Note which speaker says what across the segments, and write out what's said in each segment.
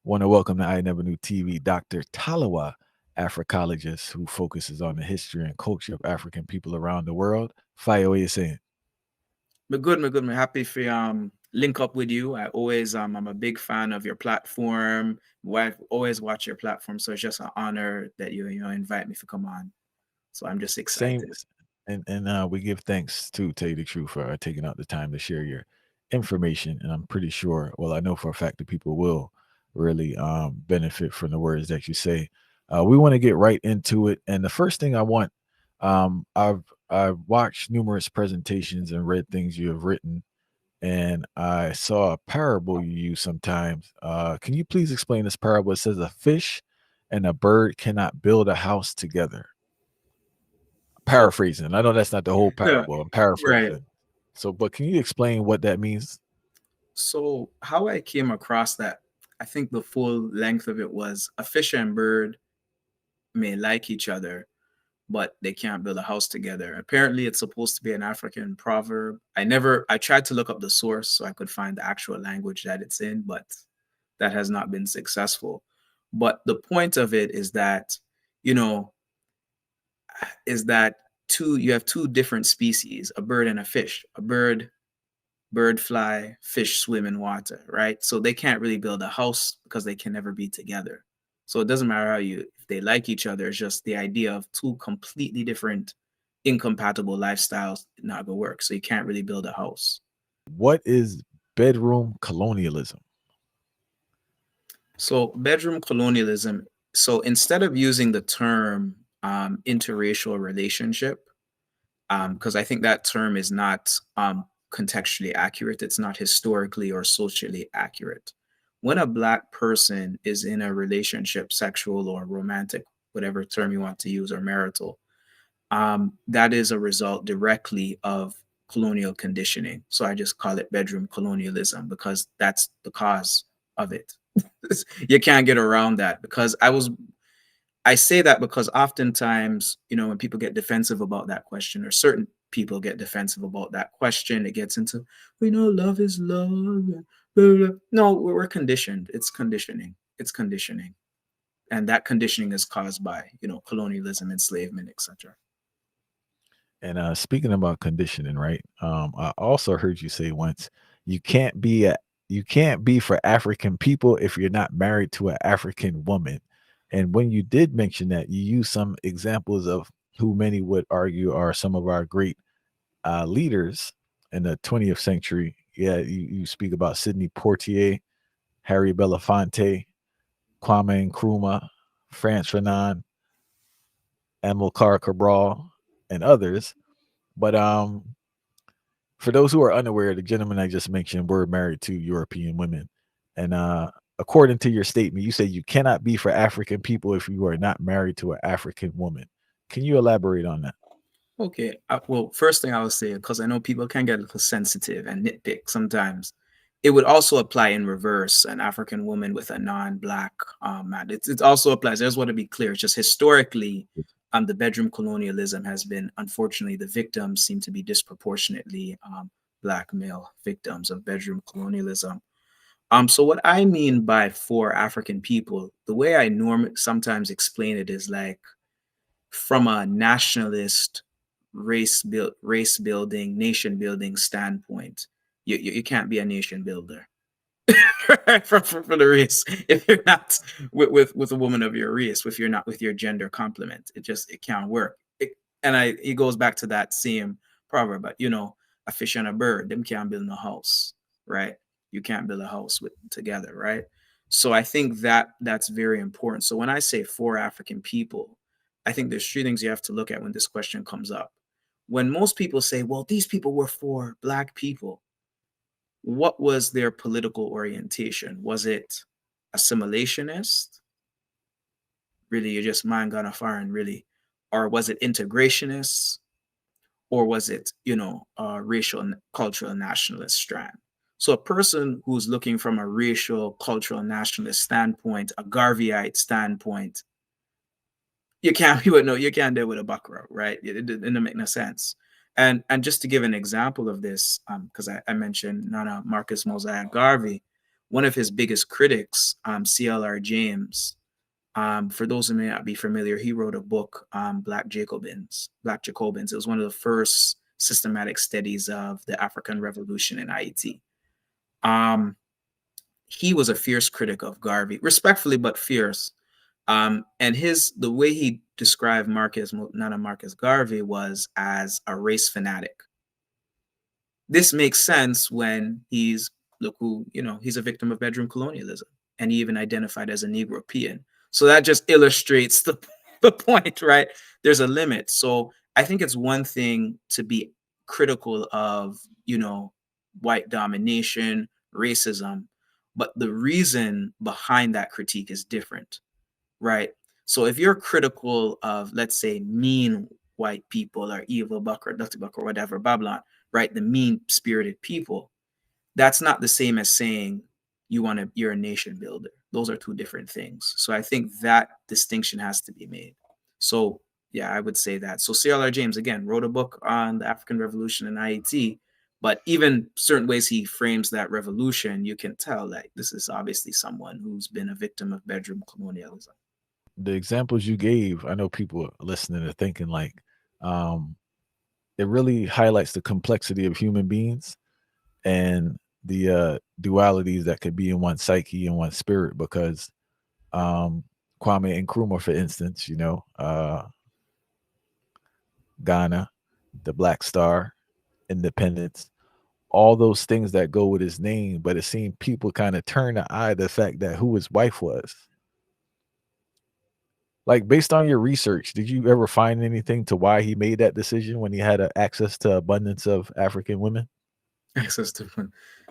Speaker 1: Want to welcome to I Never Knew TV Dr. Talawa, Africologist who focuses on the history and culture of African people around the world. Fire, what you saying?
Speaker 2: Me happy for link up with you. I always I'm a big fan of your platform. Wife always watch your platform, so it's just an honor that you invite me to come on. So I'm just
Speaker 1: Same,
Speaker 2: excited.
Speaker 1: and we give thanks to tell you the truth for taking out the time to share your information. And I'm pretty sure, well, I know for a fact that people will really benefit from the words that you say. We want to get right into it, and the first thing I want, I've watched numerous presentations and read things you have written, and I saw a parable you use sometimes. Can you please explain this parable? It says a fish and a bird cannot build a house together.
Speaker 2: Oh,
Speaker 1: Paraphrasing. I know that's not the whole
Speaker 2: yeah,
Speaker 1: parable. I'm
Speaker 2: right.
Speaker 1: paraphrasing. So, but can you explain what that means?
Speaker 2: So how I came across that, I think the full length of it was a fish and bird may like each other, but they can't build a house together. Apparently, it's supposed to be an African proverb. I tried to look up the source so I could find the actual language that it's in, but that has not been successful. But the point of it you know, is that you have two different species, a bird and a fish. Bird fly, fish swim in water, right? So they can't really build a house because they can never be together. So it doesn't matter if they like each other, it's just the idea of two completely different, incompatible lifestyles not gonna work. So you can't really build a house.
Speaker 1: What is bedroom colonialism?
Speaker 2: So bedroom colonialism. So instead of using the term interracial relationship, because I think that term is not contextually accurate. It's not historically or socially accurate. When a Black person is in a relationship, sexual or romantic, whatever term you want to use, or marital, that is a result directly of colonial conditioning. So I just call it bedroom colonialism because that's the cause of it. You can't get around that because I say that because oftentimes, when people get defensive about that question, or certain people get defensive about that question, it gets into, we know love is love. Blah, blah. No, we're conditioned. It's conditioning. It's conditioning. And that conditioning is caused by, colonialism, enslavement, etc.
Speaker 1: And speaking about conditioning, right? I also heard you say once you can't be a you can't be for African people if you're not married to an African woman. And when you did mention that, you used some examples of who many would argue are some of our great leaders in the 20th century. Yeah, you speak about Sidney Poitier, Harry Belafonte, Kwame Nkrumah, France Fanon, Amilcar Cabral, and others. But for those who are unaware, the gentleman I just mentioned were married to European women. And according to your statement, you said you cannot be for African people if you are not married to an African woman. Can you elaborate on that?
Speaker 2: Okay. Well, first thing I would say, because I know people can get a little sensitive and nitpick sometimes, it would also apply in reverse, an African woman with a non-Black man. It also applies. I just want to be clear. It's just historically, the bedroom colonialism has been, unfortunately, the victims seem to be disproportionately Black male victims of bedroom colonialism. So what I mean by for African people, the way I normally sometimes explain it is like from a nationalist race building, nation building standpoint, you can't be a nation builder for the race if you're not with a woman of your race, if you're not with your gender complement. It can't work. It goes back to that same proverb, but a fish and a bird, them can't build a house, right? You can't build a house with together, right? So I think that's very important. So when I say for African people, I think there's three things you have to look at when this question comes up. When most people say, well, these people were for Black people, what was their political orientation? Was it assimilationist? Really, you're just mind gone foreign, really? Or was it integrationist? Or was it, racial and cultural nationalist strand? So a person who's looking from a racial, cultural, nationalist standpoint, a Garveyite standpoint, you can't deal with a buckra, right? It doesn't make no sense. And just to give an example of this, because I mentioned Nana Marcus Mosiah Garvey, one of his biggest critics, CLR James, for those who may not be familiar, he wrote a book, Black Jacobins. Black Jacobins. It was one of the first systematic studies of the African Revolution in Haiti. He was a fierce critic of Garvey, respectfully but fierce. And the way he described Nana Marcus Garvey was as a race fanatic. This makes sense when he's a victim of bedroom colonialism, and he even identified as a Negropean. So that just illustrates the point, right? There's a limit. So I think it's one thing to be critical of, white domination, racism, but the reason behind that critique is different, right? So if you're critical of, let's say, mean white people or evil buck or dirty buck or whatever, Babylon, right? The mean-spirited people, that's not the same as saying you're a nation builder. Those are two different things. So I think that distinction has to be made. So yeah, I would say that. So CLR James, again, wrote a book on the African Revolution in Haiti, but even certain ways he frames that revolution, you can tell like this is obviously someone who's been a victim of bedroom colonialism.
Speaker 1: The examples you gave, I know people listening are thinking like, it really highlights the complexity of human beings and the dualities that could be in one's psyche and one's spirit. Because Kwame Nkrumah, for instance, Ghana, the Black Star, independence, all those things that go with his name, but it seemed people kind of turn the eye to the fact that who his wife was. Like, based on your research, did you ever find anything to why he made that decision when he had access to abundance of African women?
Speaker 2: Access to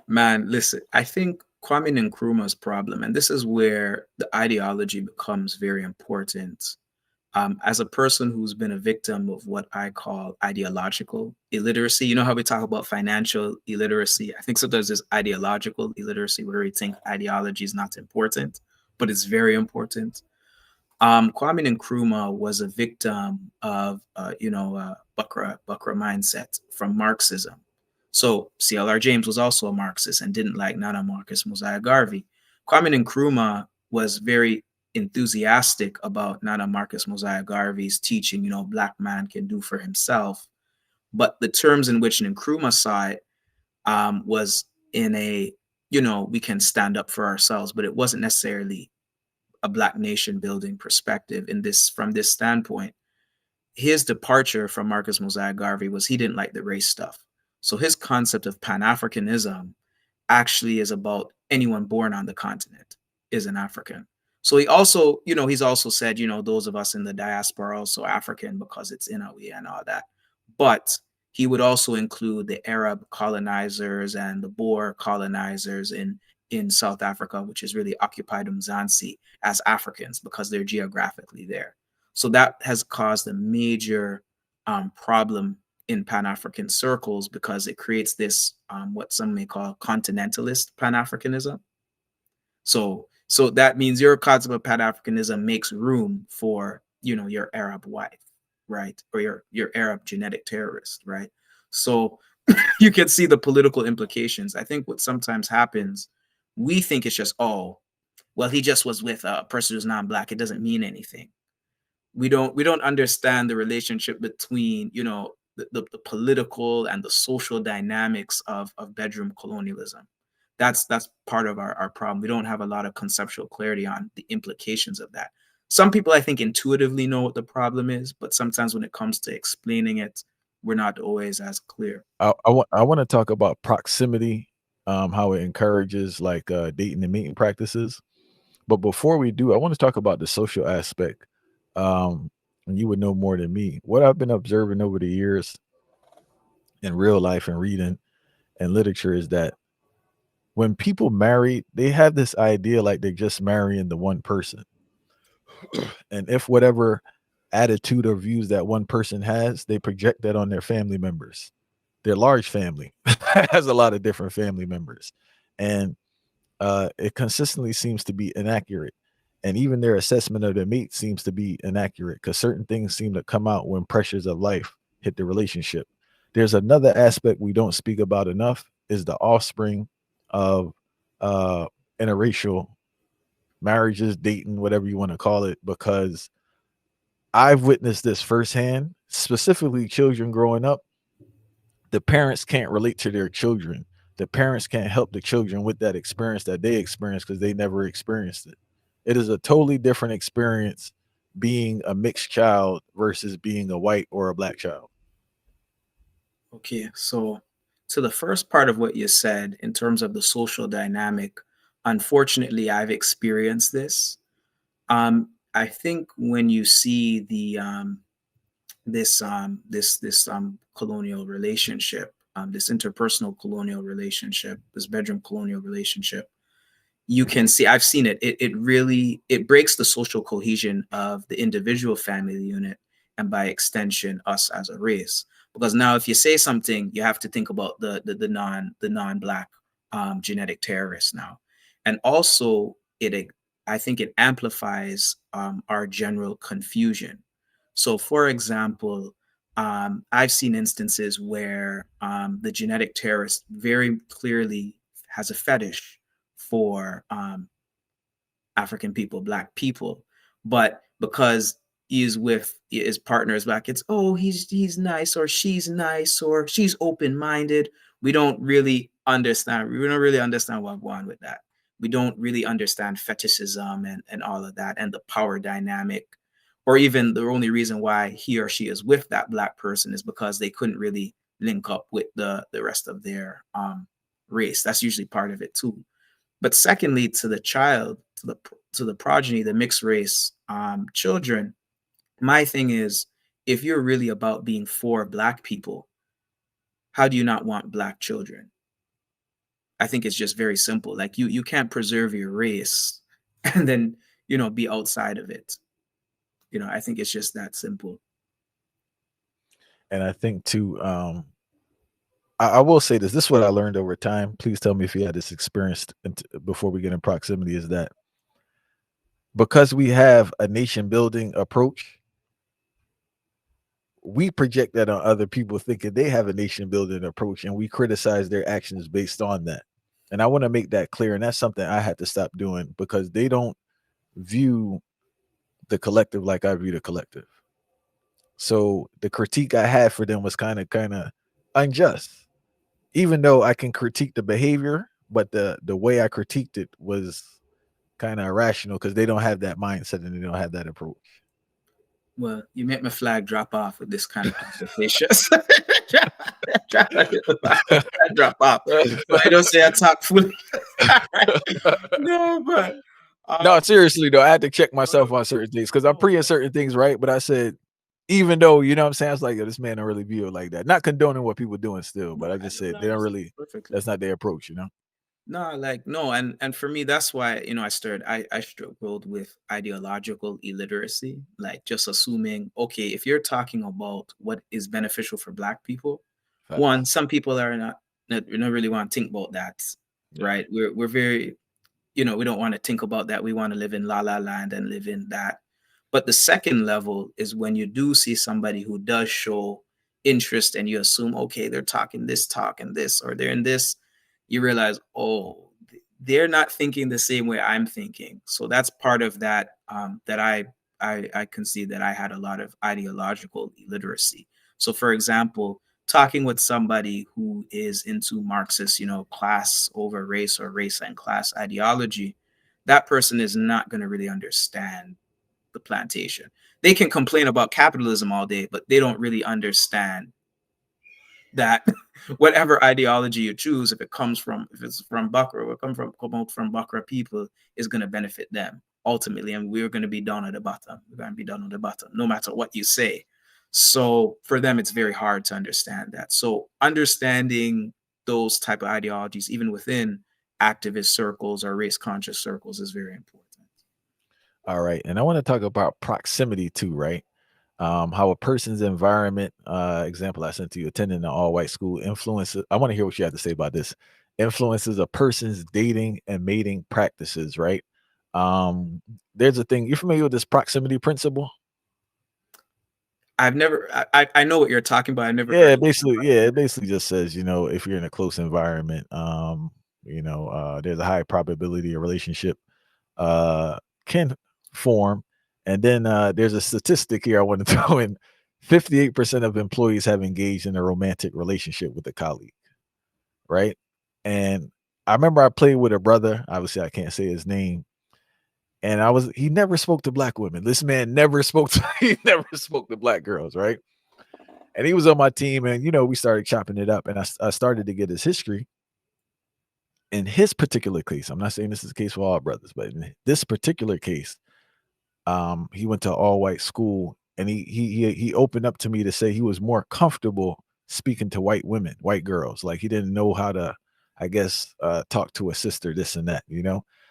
Speaker 2: man, listen, I think Kwame Nkrumah's problem, and this is where the ideology becomes very important. As a person who's been a victim of what I call ideological illiteracy, you know how we talk about financial illiteracy? I think sometimes there's ideological illiteracy where we think ideology is not important, but it's very important. Kwame Nkrumah was a victim of, Bukra mindset from Marxism. So CLR James was also a Marxist and didn't like Nana Marcus Mosiah Garvey. Kwame Nkrumah was very enthusiastic about Nana Marcus Mosiah Garvey's teaching, black man can do for himself. But the terms in which Nkrumah saw it was in a, we can stand up for ourselves, but it wasn't necessarily a black nation building perspective from this standpoint. His departure from Marcus Mosiah Garvey was he didn't like the race stuff. So his concept of Pan-Africanism actually is about anyone born on the continent is an African. So he also, he's also said, those of us in the diaspora are also African because it's Inawee and all that. But he would also include the Arab colonizers and the Boer colonizers in South Africa, which is really occupied Mzansi, as Africans because they're geographically there. So that has caused a major problem in Pan-African circles because it creates this, what some may call continentalist Pan-Africanism. So that means your concept of Pan-Africanism makes room for, your Arab wife, right? Or your Arab genetic terrorist, right? So you can see the political implications. I think what sometimes happens, we think it's just, oh, well, he just was with a person who's non-black. It doesn't mean anything. We don't understand the relationship between, the political and the social dynamics of bedroom colonialism. That's part of our problem. We don't have a lot of conceptual clarity on the implications of that. Some people, I think, intuitively know what the problem is, but sometimes when it comes to explaining it, we're not always as clear.
Speaker 1: I want to talk about proximity, how it encourages like dating and mating practices. But before we do, I want to talk about the social aspect. And you would know more than me. What I've been observing over the years in real life and reading and literature is that when people marry, they have this idea like they're just marrying the one person. And if whatever attitude or views that one person has, they project that on their family members. Their large family has a lot of different family members. And it consistently seems to be inaccurate. And even their assessment of their mate seems to be inaccurate because certain things seem to come out when pressures of life hit the relationship. There's another aspect we don't speak about enough is the offspring of interracial marriages, dating, whatever you want to call it, because I've witnessed this firsthand, specifically children growing up. The parents can't relate to their children. The parents can't help the children with that experience that they experienced because they never experienced it. It is a totally different experience being a mixed child versus being a white or a black child.
Speaker 2: Okay, so to the first part of what you said in terms of the social dynamic, unfortunately, I've experienced this. I think when you see the this colonial relationship, this interpersonal colonial relationship, this bedroom colonial relationship, you can see, I've seen it. It really, it breaks the social cohesion of the individual family unit, and by extension us as a race. Because now if you say something, you have to think about the non-black genetic terrorists now. And also I think it amplifies our general confusion. So for example, I've seen instances where the genetic terrorist very clearly has a fetish for African people, black people, but because he's with his partner is black, it's, oh, he's nice, or she's nice, or she's open minded. We don't really understand. We don't really understand what's going on with that. We don't really understand fetishism and all of that, and the power dynamic, or even the only reason why he or she is with that black person is because they couldn't really link up with the rest of their race. That's usually part of it too. But secondly, to the child, to the progeny, the mixed race children, my thing is, if you're really about being for black people, how do you not want black children? I think it's just very simple. Like you can't preserve your race and then be outside of it. I think it's just that simple.
Speaker 1: And I think too, I will say this. This is what I learned over time. Please tell me if you had this experience before we get in proximity. Is that because we have a nation building approach, we project that on other people, thinking they have a nation building approach, and we criticize their actions based on that. And I want to make that clear. And that's something I had to stop doing, because they don't view the collective like I view the collective. So the critique I had for them was kind of unjust, even though I can critique the behavior, but the way I critiqued it was kind of irrational because they don't have that mindset and they don't have that approach.
Speaker 2: Well, you make my flag drop off with this kind of conversation. Drop off. But I don't say I talk fully. No, but
Speaker 1: No, seriously though, I had to check myself on certain things because I'm pre certain things, right? But I said, even though, you know what I'm saying, I was like, yo, this man don't really view it like that. Not condoning what people doing still, but I just said they don't really,
Speaker 2: perfectly.
Speaker 1: that's not their approach.
Speaker 2: No, like no, and for me, that's why I struggled with ideological illiteracy, like just assuming, okay, if you're talking about what is beneficial for black people, one,
Speaker 1: Facts.
Speaker 2: some people are not we don't really want to think about that,
Speaker 1: Yeah.
Speaker 2: right? We're very, we don't want to think about that. We want to live in la la land and live in that. But the second level is when you do see somebody who does show interest and you assume, okay, they're talking this talk and this, or they're in this, you realize, oh, they're not thinking the same way I'm thinking. So that's part of that, that I can see that I had a lot of ideological illiteracy. So for example, talking with somebody who is into Marxist, class over race or race and class ideology, that person is not going to really understand the plantation. They can complain about capitalism all day, but they don't really understand that whatever ideology you choose, if it's from Bakra, or come out from Bakra people, is going to benefit them ultimately, and we're going to be down at the bottom. We're going to be down at the bottom, no matter what you say. So for them, it's very hard to understand that. So understanding those type of ideologies, even within activist circles or race conscious circles, is very important.
Speaker 1: All right. And I want to talk about proximity too, right? How a person's environment, example I sent to you, attending an all-white school, influences. I want to hear what you have to say about this. Influences a person's dating and mating practices, right? There's a thing. You familiar with this proximity principle?
Speaker 2: I've never. I know what you're talking about. I never
Speaker 1: Yeah,
Speaker 2: heard.
Speaker 1: basically, yeah, it basically just says, if you're in a close environment, There's a high probability a relationship can form. And then there's a statistic here I want to throw in. 58% of employees have engaged in a romantic relationship with a colleague, right? And I remember I played with a brother. Obviously, I can't say his name. And he never spoke to black women. This man never spoke to, he never spoke to black girls, right? And he was on my team, and we started chopping it up, and I started to get his history. In his particular case, I'm not saying this is the case for all brothers, but in this particular case, he went to an all white school, and he opened up to me to say he was more comfortable speaking to white women, white girls. Like he didn't know how to, I guess, talk to a sister, this and that.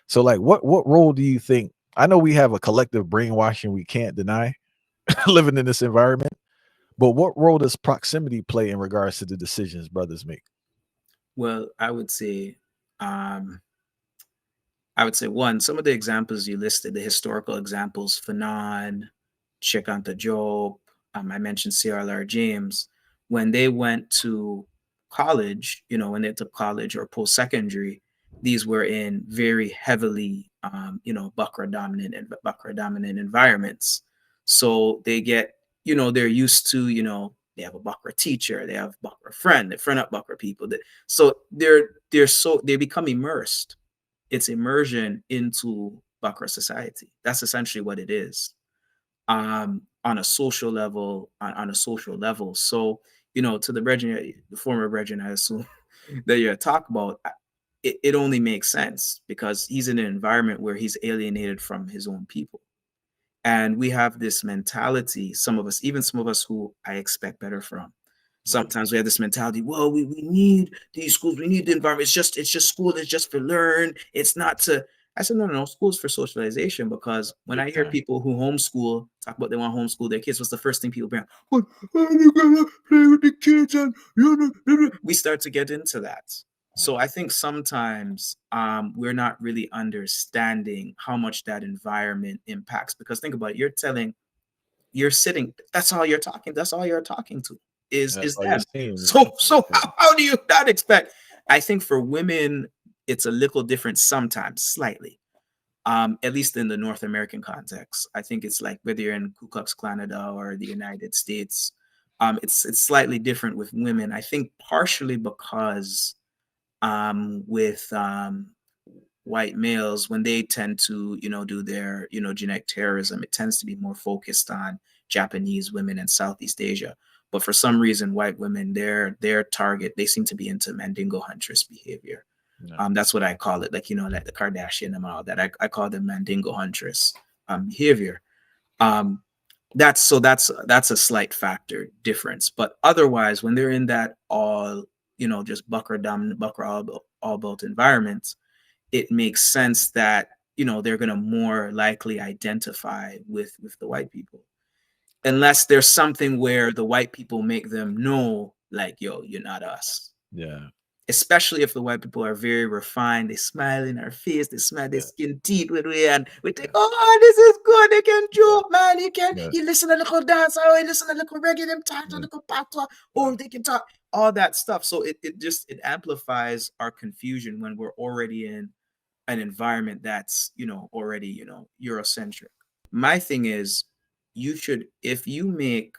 Speaker 1: So like, what role do you think? I know we have a collective brainwashing we can't deny living in this environment, but what role does proximity play in regards to the decisions brothers make?
Speaker 2: Well, I would say one, some of the examples you listed, the historical examples, Fanon, Shekanta Job, I mentioned CRLR James, when they went to college, when they took college or post-secondary, these were in very heavily, Bakra dominant environments. So they get, they're used to, they have a Bakra teacher, they have Bakra friend, they friend up Bakra people. So they become immersed. It's immersion into Bakra society. That's essentially what it is. On a social level, on a social level. So, to the former brethren, I assume that you're talking about, it only makes sense because he's in an environment where he's alienated from his own people. And we have this mentality, some of us, even some of us who I expect better from. Sometimes we have this mentality, well, we need these schools, we need the environment. It's just school, it's just for learn. It's not to I said, no, school's for socialization because when
Speaker 1: Big
Speaker 2: I hear
Speaker 1: time.
Speaker 2: people who homeschool talk about they want to homeschool their kids, what's the first thing people bring up? Well, you gotta play with the kids and we start to get into that. So I think sometimes we're not really understanding how much that environment impacts because think about it, you're sitting, that's all you're talking to
Speaker 1: That's
Speaker 2: is
Speaker 1: all you're
Speaker 2: them.
Speaker 1: seeing.
Speaker 2: So how do you not expect? I think for women it's a little different sometimes, slightly. At least in the North American context. I think it's like whether you're in Ku Klux Canada or the United States, it's slightly different with women. I think partially because with white males, when they tend to, do their, genetic terrorism, it tends to be more focused on Japanese women in Southeast Asia. But for some reason, white women, their target, they seem to be into Mandingo huntress behavior.
Speaker 1: Yeah.
Speaker 2: That's what I call it, like like the Kardashian and all that. I call them Mandingo huntress behavior. Um, that's a slight factor difference. But otherwise, when they're in that all, just Bucker dominant, Bucker all built environments, it makes sense that they're gonna more likely identify with the white people, unless there's something where the white people make them know, like, yo, you're not us.
Speaker 1: Yeah.
Speaker 2: Especially if the white people are very refined, they smile in our face, they smile their
Speaker 1: Yeah.
Speaker 2: skin teeth with we, and we think, oh, this is good. They can joke, man.
Speaker 1: Yeah.
Speaker 2: You listen to a little dance, or you listen to a little reggae, them talk to a
Speaker 1: Yeah.
Speaker 2: little patois, or they can talk all that stuff. So it amplifies our confusion when we're already in an environment that's already Eurocentric. My thing is, if you make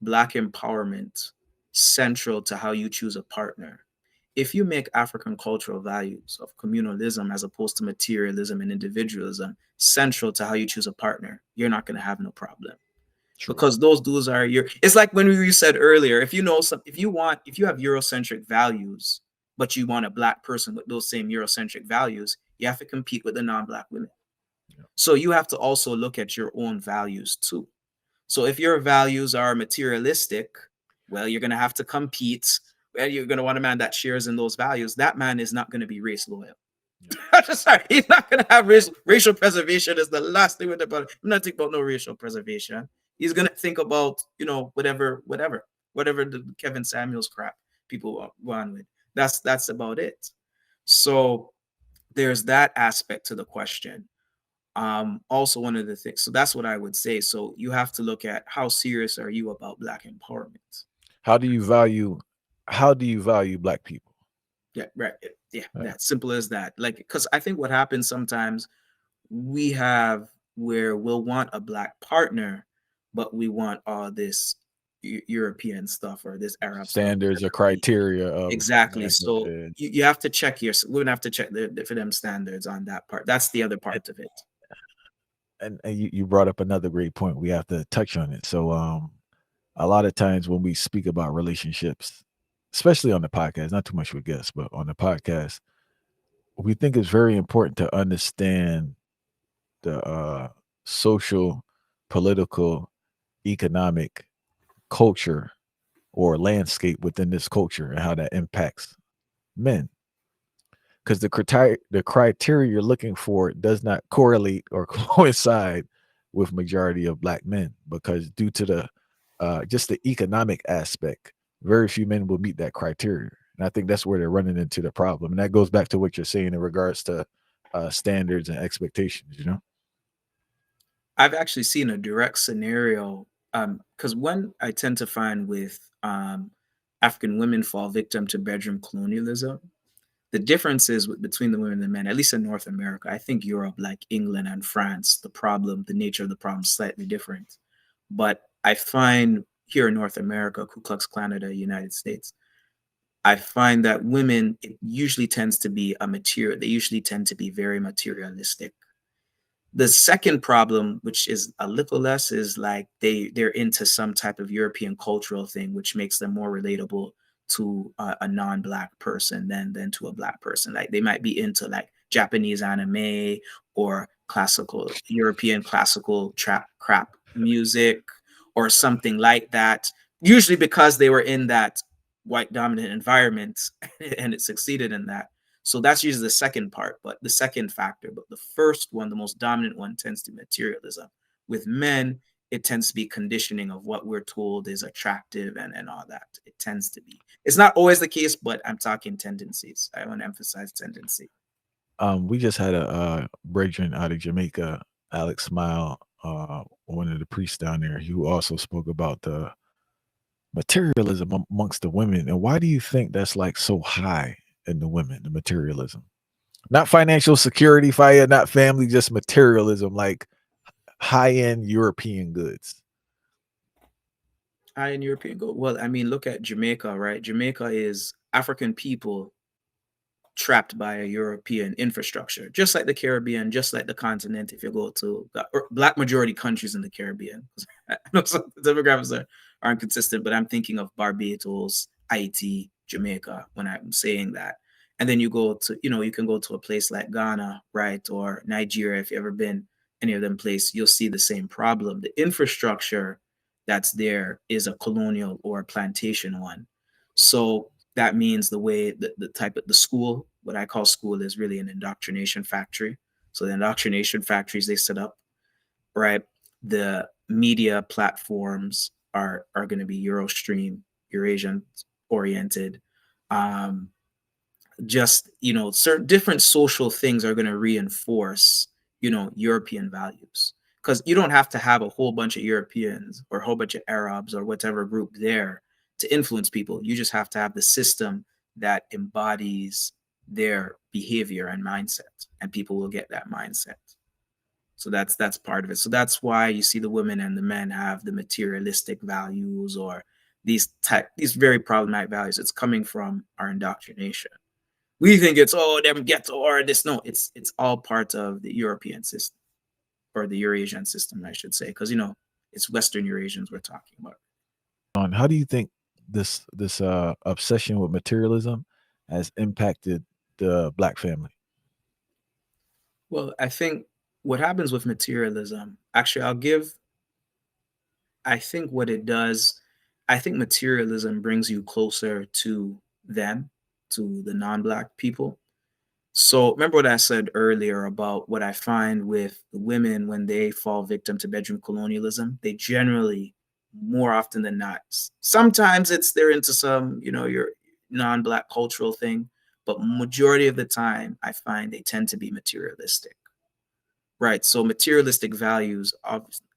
Speaker 2: Black empowerment central to how you choose a partner, if you make African cultural values of communalism as opposed to materialism and individualism central to how you choose a partner, you're not going to have no problem.
Speaker 1: True.
Speaker 2: Because those dudes are your, it's like when we said earlier, if you have Eurocentric values, but you want a Black person with those same Eurocentric values, you have to compete with the non-Black women.
Speaker 1: Yeah.
Speaker 2: So you have to also look at your own values too. So if your values are materialistic, well, you're going to have to compete. Well, you're going to want a man that shares in those values. That man is not going to be race loyal.
Speaker 1: Yeah.
Speaker 2: Sorry, he's not going to have racial preservation. Is the last thing with about. I'm not thinking about no racial preservation. He's going to think about whatever the Kevin Samuels crap people go on with. That's about it. So there's that aspect to the question. Also one of the things, so that's what I would say. So you have to look at how serious are you about Black empowerment.
Speaker 1: How do you value Black people?
Speaker 2: Yeah, right. Yeah,
Speaker 1: Yeah.
Speaker 2: that simple as that. Like, because I think what happens sometimes we have where we'll want a black partner, but we want all this European stuff or this Arab stuff,
Speaker 1: Standards or
Speaker 2: whatever it be.
Speaker 1: criteria of
Speaker 2: Exactly.
Speaker 1: example,
Speaker 2: So you have to check your, we're gonna have to check for them standards on that part. That's the other
Speaker 1: and,
Speaker 2: part of it.
Speaker 1: and you brought up another great point. We have to touch on it. So a lot of times when we speak about relationships, especially on the podcast, not too much with guests, but on the podcast, we think it's very important to understand the social, political, economic culture or landscape within this culture and how that impacts men. Because the criteria you're looking for does not correlate or coincide with majority of black men because due to the just the economic aspect, very few men will meet that criteria. And I think that's where they're running into the problem. And that goes back to what you're saying in regards to standards and expectations, you know?
Speaker 2: I've actually seen a direct scenario because when I tend to find with African women fall victim to bedroom colonialism, the differences between the women and the men, at least in North America, I think Europe, like England and France, the nature of the problem is slightly different. But I find here in North America, Ku Klux Klan of the United States, I find that women, it usually tends to be they usually tend to be very materialistic. The second problem, which is a little less, is like they're into some type of European cultural thing, which makes them more relatable to a non-black person than to a black person. Like they might be into like Japanese anime or classical European classical trap crap music or something like that. Usually because they were in that white dominant environment and it succeeded in that. So that's usually the second part, but the second factor. But the first one, the most dominant one, tends to be materialism. With men, it tends to be conditioning of what we're told is attractive and all that. It tends to be. It's not always the case, but I'm talking tendencies. I want to emphasize tendency.
Speaker 1: We just had a brethren out of Jamaica, Alex Smile, one of the priests down there, who also spoke about the materialism amongst the women. And why do you think that's like so high in the women, the materialism? Not financial security, fire, not family, just materialism, like high-end European goods.
Speaker 2: I in European go. Well, I mean, look at Jamaica, right? Jamaica is African people trapped by a European infrastructure, just like the Caribbean, just like the continent. If you go to black majority countries in the Caribbean, I know some demographics aren't consistent, but I'm thinking of Barbados, Haiti, Jamaica when I'm saying that. And then you go to, you can go to a place like Ghana, right, or Nigeria. If you've ever been any of them places, you'll see the same problem. The infrastructure that's there is a colonial or a plantation one. So that means the type of the school, what I call school, is really an indoctrination factory. So the indoctrination factories they set up, right? The media platforms are going to be Eurostream, Eurasian oriented. Um, just certain different social things are going to reinforce European values, because you don't have to have a whole bunch of Europeans or a whole bunch of Arabs or whatever group there to influence people. You just have to have the system that embodies their behavior and mindset, and people will get that mindset. So that's part of it. So that's why you see the women and the men have the materialistic values or these very problematic values. It's coming from our indoctrination. We think it's them ghetto or this. No, it's all part of the European system, or the Eurasian system, I should say, because it's Western Eurasians we're talking about.
Speaker 1: On how do you think this obsession with materialism has impacted the black family?
Speaker 2: Well, I think what happens with materialism, actually, I think what it does, I think materialism brings you closer to them, to the non-black people. So remember what I said earlier about what I find with women when they fall victim to bedroom colonialism? They generally, more often than not, sometimes it's they're into some, your non-black cultural thing, but majority of the time, I find they tend to be materialistic, right? So materialistic values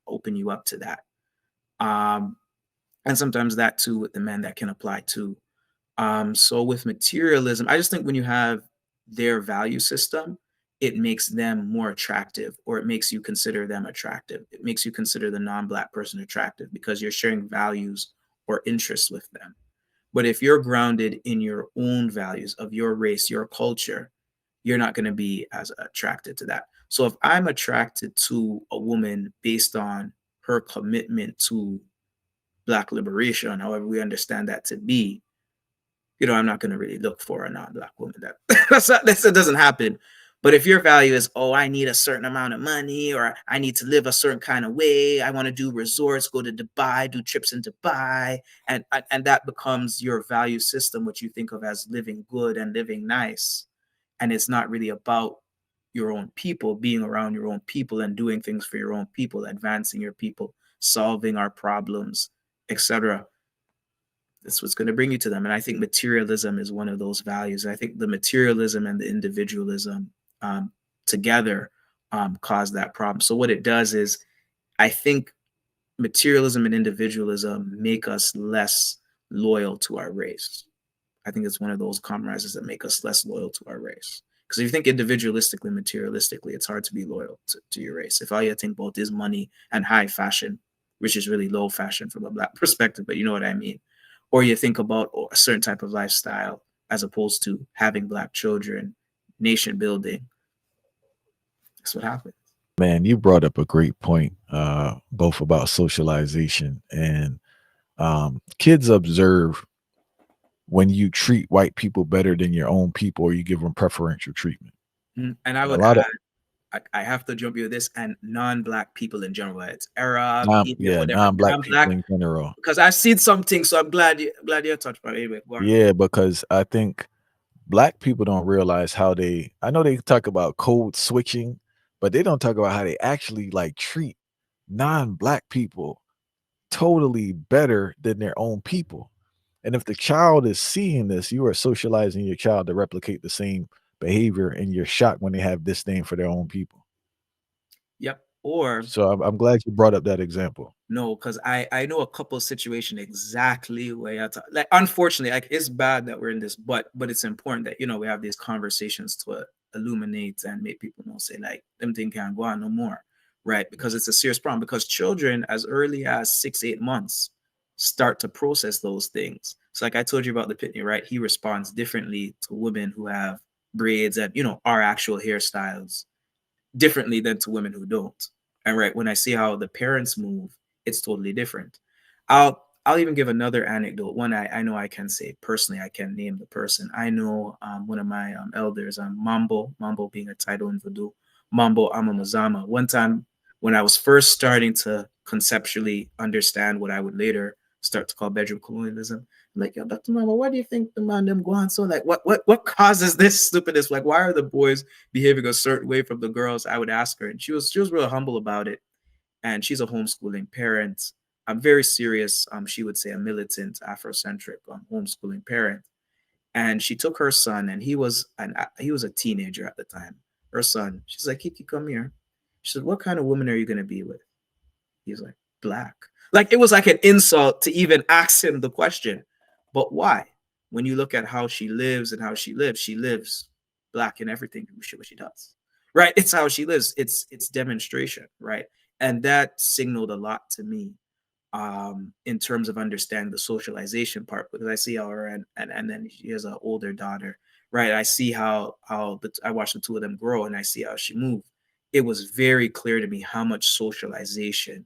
Speaker 2: open you up to that, um, and sometimes that too with the men that can apply too. So with materialism, I just think when you have their value system, it makes them more attractive, or it makes you consider them attractive. It makes you consider the non-Black person attractive because you're sharing values or interests with them. But if you're grounded in your own values of your race, your culture, you're not going to be as attracted to that. So if I'm attracted to a woman based on her commitment to Black liberation, however we understand that to be, I'm not going to really look for a non-Black woman. That doesn't happen. But if your value is, oh, I need a certain amount of money, or I need to live a certain kind of way, I want to do resorts, go to Dubai, do trips in Dubai, and that becomes your value system, which you think of as living good and living nice, and it's not really about your own people, being around your own people and doing things for your own people, advancing your people, solving our problems, etc. That's what's going to bring you to them. And I think materialism is one of those values. I think the materialism and the individualism together cause that problem. So what it does is, I think materialism and individualism make us less loyal to our race. I think it's one of those compromises that make us less loyal to our race. Because if you think individualistically, materialistically, it's hard to be loyal to your race. If all you think about is money and high fashion, which is really low fashion from a Black perspective, but you know what I mean. Or you think about a certain type of lifestyle as opposed to having Black children, nation building. That's what happens.
Speaker 1: Man, you brought up a great point, both about socialization and kids observe when you treat white people better than your own people, or you give them preferential treatment.
Speaker 2: And I
Speaker 1: And a
Speaker 2: would
Speaker 1: lot of
Speaker 2: add, I have to jump you with this, and non-Black people in general. It's Arab, Indian, whatever,
Speaker 1: non-Black people
Speaker 2: non-Black.
Speaker 1: in general.
Speaker 2: Because I've seen something, so I'm glad you touched on it. Anyway, go on.
Speaker 1: Yeah, because I think Black people don't realize how I know they talk about code switching, but they don't talk about how they actually like treat non-Black people totally better than their own people. And if the child is seeing this, you are socializing your child to replicate the same behavior, and you're shocked when they have disdain for their own people.
Speaker 2: Yep. Or
Speaker 1: So I'm glad you brought up that example.
Speaker 2: no, because I know a couple of situations exactly where you like. Unfortunately, like, it's bad that we're in this, but it's important that we have these conversations to illuminate and make people know, say, like, them thing can't go on no more, right? Because it's a serious problem. Because children as early as 6-8 months start to process those things. So like I told you about the pitney, right? He responds differently to women who have braids and are actual hairstyles differently than to women who don't. And right, when I see how the parents move, it's totally different. I'll even give another anecdote. One I know I can say personally, I can name the person. I know one of my elders, Mambo being a title in Voodoo, Mambo Amamazama. One time when I was first starting to conceptually understand what I would later start to call bedroom colonialism, I'm like, yo, Dr. Mama, why do you think the man them go on so, like, what causes this stupidness? Like, why are the boys behaving a certain way from the girls? I would ask her, and she was real humble about it. And she's a homeschooling parent. I'm very serious. She would say a militant Afrocentric homeschooling parent. And she took her son, and he was a teenager at the time. Her son, she's like, Kiki, come here. She said, what kind of woman are you gonna be with? He was like, Black. Like, it was like an insult to even ask him the question. But why? When you look at how she lives and how she lives Black in everything what she does. Right? It's how she lives. It's demonstration, right? And that signaled a lot to me in terms of understanding the socialization part, because I see how her and then she has an older daughter, right? I see how I watched the two of them grow, and I see how she moved. It was very clear to me how much socialization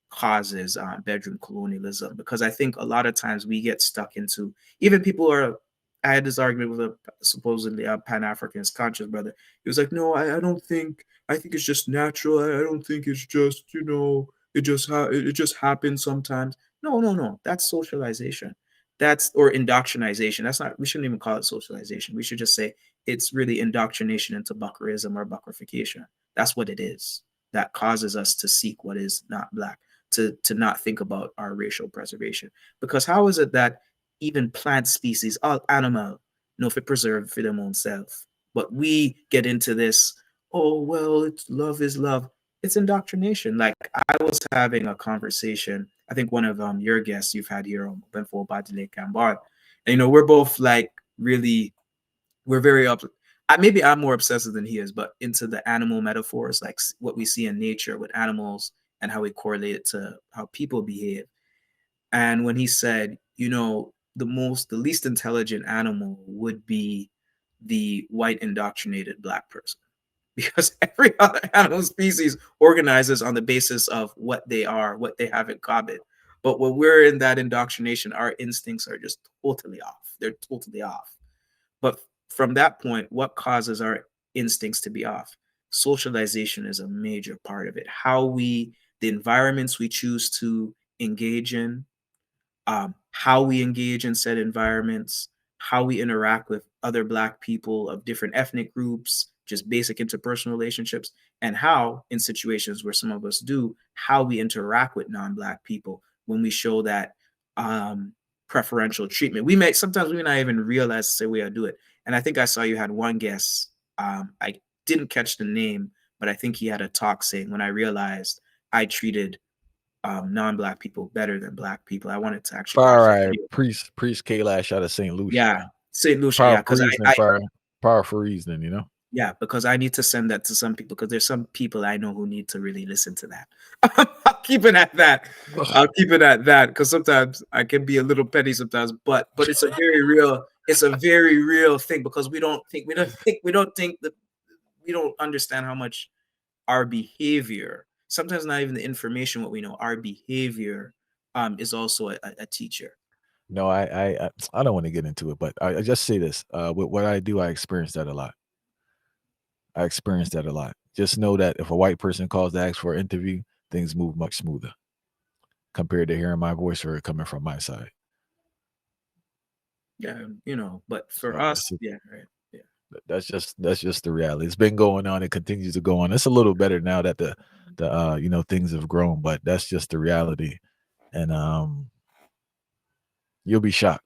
Speaker 2: causes bedroom colonialism, because I think a lot of times we get stuck into, even people are. I had this argument with a supposedly a Pan-Africanist conscious brother. He was like, "No, I don't think. I think it's just natural. I don't think it's just it just happens sometimes." No, no, no. That's socialization. That's or indoctrination. That's not. We shouldn't even call it socialization. We should just say it's really indoctrination into buckerism or buckerification. That's what it is. That causes us to seek what is not Black, to not think about our racial preservation. Because how is it that even plant species, all animal, if it preserve for them own self, but we get into this, oh well, it's love is love. It's indoctrination. Like, I was having a conversation, I think one of your guests you've had here on Benfo Badile Kambar. And we're both like really we're very up maybe I'm more obsessive than he is, but into the animal metaphors, like what we see in nature with animals and how we correlate it to how people behave. And when he said, the least intelligent animal would be the white indoctrinated black person, because every other animal species organizes on the basis of what they are, what they have in common. But when we're in that indoctrination, our instincts are just totally off. They're totally off. But from that point, what causes our instincts to be off? Socialization is a major part of it. The environments we choose to engage in, how we engage in said environments, how we interact with other Black people of different ethnic groups, just basic interpersonal relationships, and how, in situations where some of us do, how we interact with non-Black people when we show that preferential treatment. Sometimes we may not even realize the way I do it. And I think I saw you had one guest. I didn't catch the name, but I think he had a talk saying, when I realized I treated non-Black people better than Black people. I wanted to actually watch
Speaker 1: Fire
Speaker 2: that
Speaker 1: Eye,
Speaker 2: video.
Speaker 1: Priest Kalash out of St. Lucia.
Speaker 2: Yeah, St. Lucia. Yeah,
Speaker 1: Powerful
Speaker 2: because
Speaker 1: reasoning,
Speaker 2: I
Speaker 1: powerful reasoning, you know?
Speaker 2: yeah, because I need to send that to some people, because there's some people I know who need to really listen to that. I'll keep it at that. I'll keep it at that, because sometimes I can be a little petty sometimes, but it's a very real thing, because we don't understand how much our behavior, sometimes not even the information, what we know, our behavior is also a teacher.
Speaker 1: No, I don't wanna get into it, but I just say this, with what I do, I experience that a lot. I experience that a lot. Just know that if a white person calls to ask for an interview, things move much smoother compared to hearing my voice or it coming from my side.
Speaker 2: Yeah, but for
Speaker 1: So
Speaker 2: us, yeah, right. Yeah.
Speaker 1: that's just the reality. It's been going on, it continues to go on. It's a little better now that things have grown, but that's just the reality. And you'll be shocked.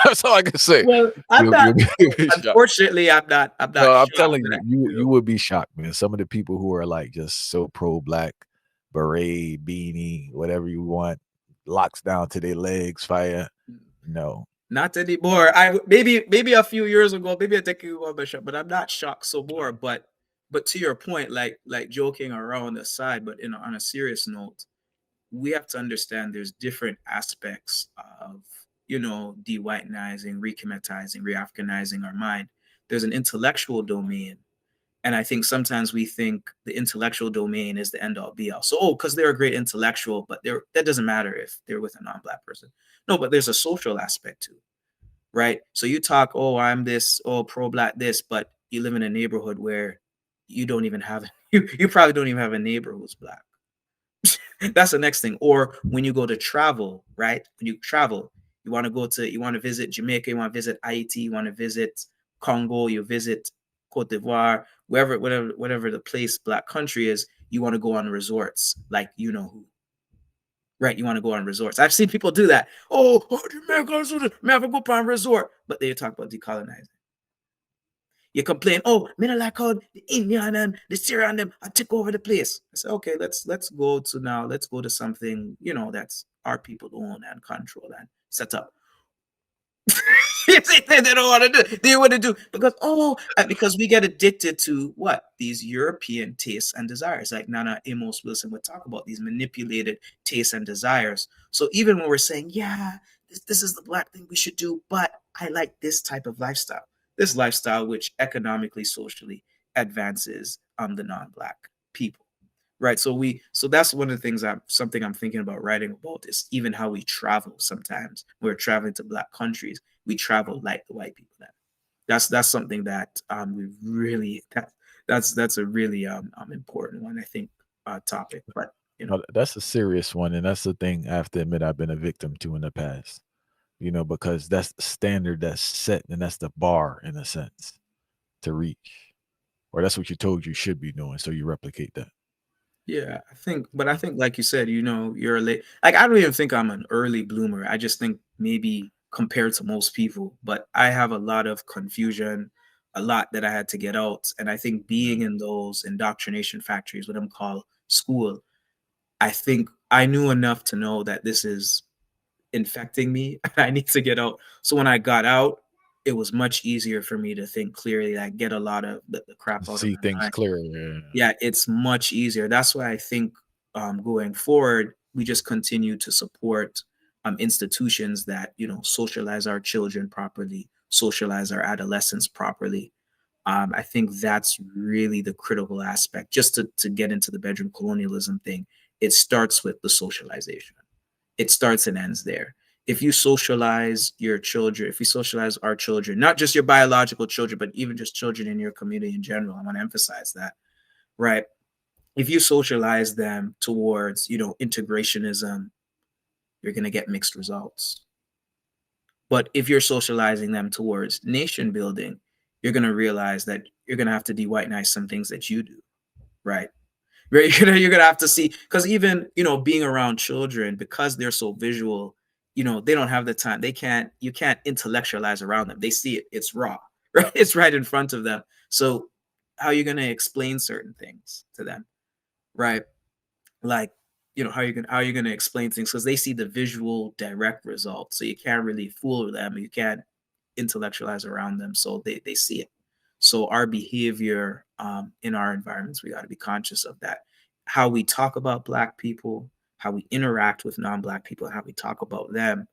Speaker 1: That's all I can say.
Speaker 2: Well, I'm not.
Speaker 1: You'll be shocked.
Speaker 2: Unfortunately, I'm not. I'm
Speaker 1: No,
Speaker 2: not
Speaker 1: I'm
Speaker 2: shocked
Speaker 1: telling
Speaker 2: that
Speaker 1: you, you would be shocked, man. Some of the people who are like just so pro-black, beret, beanie, whatever you want, locks down to their legs, fire. No,
Speaker 2: not anymore. Maybe a few years ago, maybe I take you on the shot, but I'm not shocked so more. But to your point, like joking around aside, but on a serious note, we have to understand there's different aspects of de-whitenizing, rechematizing, re-Africanizing our mind. There's an intellectual domain, and I think sometimes we think the intellectual domain is the end all be all. So, because they're a great intellectual, but that doesn't matter if they're with a non-Black person. No, but there's a social aspect too, right? So you talk, I'm this, pro-Black this, but you live in a neighborhood where you don't even have you probably don't even have a neighbor who's Black. That's the next thing. Or when you go to travel, right? When you travel, you want to visit Jamaica, you want to visit Haiti, you want to visit Congo, you visit Cote d'Ivoire, whatever the place, Black country is, you want to go on resorts, like who. Right, you want to go on resorts. I've seen people do that. Jamaica, man, go on resort, but they talk about decolonizing. You complain, me not like how the Indian and the Syrian them I take over the place. I say, okay, let's go to something, that's our people own and control and set up. they don't want to do. They want to do because we get addicted to what these European tastes and desires. Like Nana Amos Wilson would talk about these manipulated tastes and desires. So even when we're saying, yeah, this is the Black thing we should do, but I like this type of lifestyle. This lifestyle which economically, socially advances the non-Black people. Right. So that's one of the things something I'm thinking about writing about is even how we travel sometimes. We're traveling to Black countries. We travel like the white people. That's something that we really that's a really important one, I think, topic. But
Speaker 1: no, that's a serious one, and that's the thing I have to admit I've been a victim to in the past. Because that's the standard that's set, and that's the bar in a sense to reach, or that's what you're told you should be doing, so you replicate that.
Speaker 2: yeah, I think like you said, you're a late, like I don't even think I'm an early bloomer. I just think maybe compared to most people, but I have a lot of confusion, a lot that I had to get out. And I think being in those indoctrination factories, what I'm called school, I think I knew enough to know that this is infecting me and I need to get out. So when I got out, it was much easier for me to think clearly, like get a lot of the crap out of
Speaker 1: See
Speaker 2: my
Speaker 1: things
Speaker 2: mind.
Speaker 1: clearly. Yeah.
Speaker 2: Yeah, it's much easier. That's why I think going forward, we just continue to support institutions that, you know, socialize our children properly, socialize our adolescents properly. I think that's really the critical aspect. Just to get into the bedroom colonialism thing, it starts with the socialization. It starts and ends there. If you socialize your children, if you socialize our children, not just your biological children, but even just children in your community in general, I want to emphasize that, right? If you socialize them towards, you know, integrationism, you're going to get mixed results. But if you're socializing them towards nation building, you're going to realize that you're going to have to de-whitenize some things that you do, right? Right, you're gonna have to see, because even, you know, being around children, because they're so visual, you know, they don't have the time. They can't, you can't intellectualize around them. They see it, it's raw, right? It's right in front of them. So how are you gonna explain certain things to them, right? Like, you know, how are you gonna explain things, because they see the visual direct result. So you can't really fool them. You can't intellectualize around them. So they see it. So our behavior in our environments, we got to be conscious of that. How we talk about Black people, how we interact with non-Black people, how we talk about them,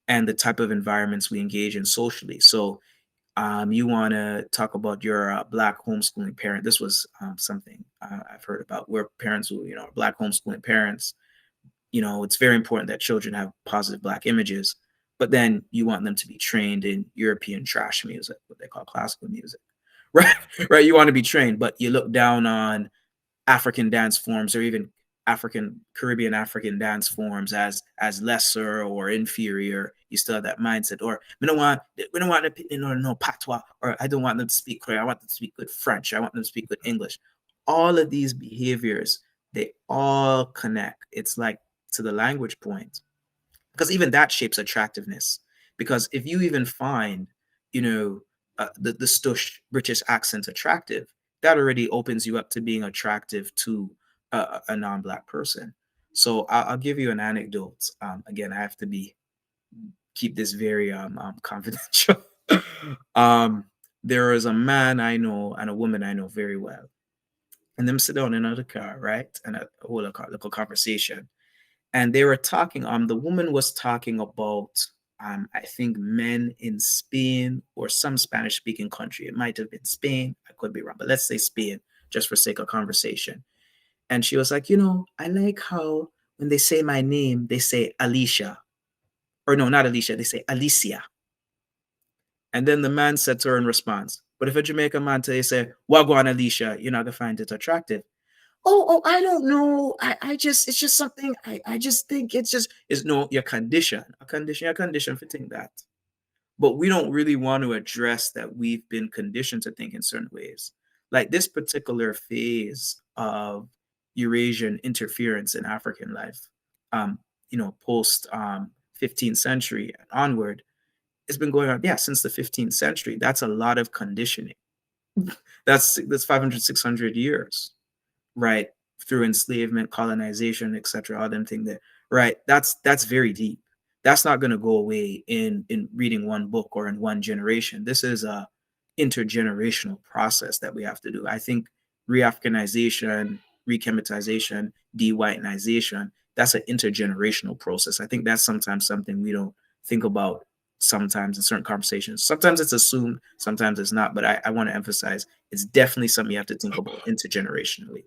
Speaker 2: and the type of environments we engage in socially. So you want to talk about your Black homeschooling parent. This was something I've heard about, where parents who, you know, Black homeschooling parents, you know, it's very important that children have positive Black images, but then you want them to be trained in European trash music, what they call classical music, right? Right. You want to be trained, but you look down on African dance forms, or even African Caribbean African dance forms as lesser or inferior. You still have that mindset. Or we don't want them, you know, no patois, or I don't want them to speak Creole. I want them to speak good French. I want them to speak good English. All of these behaviors, they all connect. It's like, to the language point, because even that shapes attractiveness. Because if you even find, you know, the stush British accent attractive, that already opens you up to being attractive to a non-Black person. So I'll give you an anecdote. Again, I have to be keep this very confidential. um, there is a man I know and a woman I know very well, and them sit down in another car, right, and hold a little conversation, and they were talking. The woman was talking about, I think, men in Spain or some Spanish speaking country. It might have been Spain, I could be wrong, but let's say Spain, just for sake of conversation. And she was like, you know, I like how when they say my name, they say Alicia, or no, not Alicia, they say Alicia. And then the man said to her in response, but if a Jamaican man tell you, say Wagwan Alicia, you're not gonna find it attractive. Oh, I don't know. I just, it's just something. I just think it's no, your condition, your condition for think that. But we don't really want to address that we've been conditioned to think in certain ways. Like this particular phase of Eurasian interference in African life, you know, post 15th century and onward, it's been going on, yeah, since the 15th century. That's a lot of conditioning. That's 500, 600 years, right? Through enslavement, colonization, etc., all them things there, right? That's very deep. That's not going to go away in reading one book or in one generation. This is a intergenerational process that we have to do. I think re-Africanization, rechematization, de-whitenization, that's an intergenerational process. I think that's sometimes something we don't think about sometimes in certain conversations. Sometimes it's assumed, sometimes it's not, but I want to emphasize it's definitely something you have to think about intergenerationally.